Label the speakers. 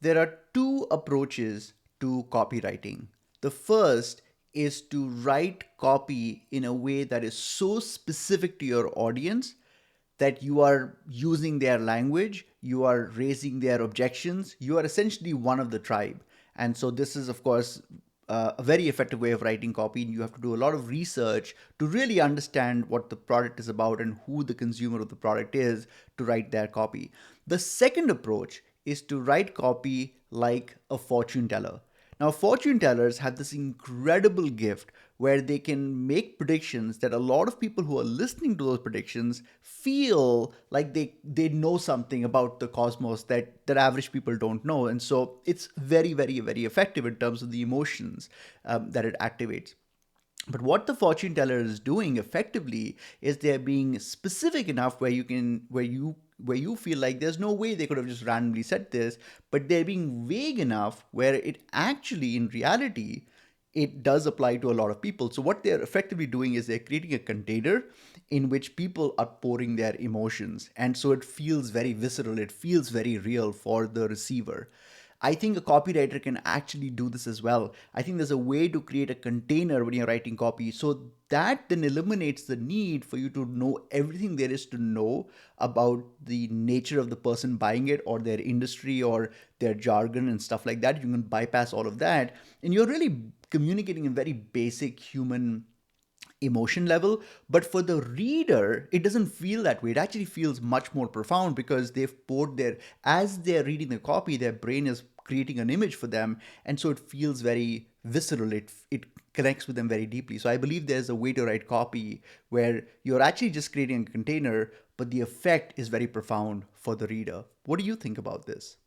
Speaker 1: There are two approaches to copywriting. The first is to write copy in a way that is so specific to your audience that you are using their language, you are raising their objections, you are essentially one of the tribe. And so, this is, of course, a very effective way of writing copy. And you have to do a lot of research to really understand what the product is about and who the consumer of the product is to write their copy. The second approach is to write copy like a fortune teller. Now, fortune tellers have this incredible gift where they can make predictions that a lot of people who are listening to those predictions feel like they know something about the cosmos that average people don't know. And so it's very, very, very effective in terms of the emotions that it activates. But what the fortune teller is doing effectively is they're being specific enough where you feel like there's no way they could have just randomly said this, but they're being vague enough where it actually, in reality, it does apply to a lot of people. So what they're effectively doing is they're creating a container in which people are pouring their emotions. And so it feels very visceral, it feels very real for the receiver. I think a copywriter can actually do this as well. I think there's a way to create a container when you're writing copy. So that then eliminates the need for you to know everything there is to know about the nature of the person buying it or their industry or their jargon and stuff like that. You can bypass all of that. And you're really communicating in very basic human emotion level. But for the reader, it doesn't feel that way. It actually feels much more profound because they've poured their, as they're reading the copy, their brain is creating an image for them. And so it feels very visceral. It connects with them very deeply. So I believe there's a way to write copy where you're actually just creating a container, but the effect is very profound for the reader. What do you think about this?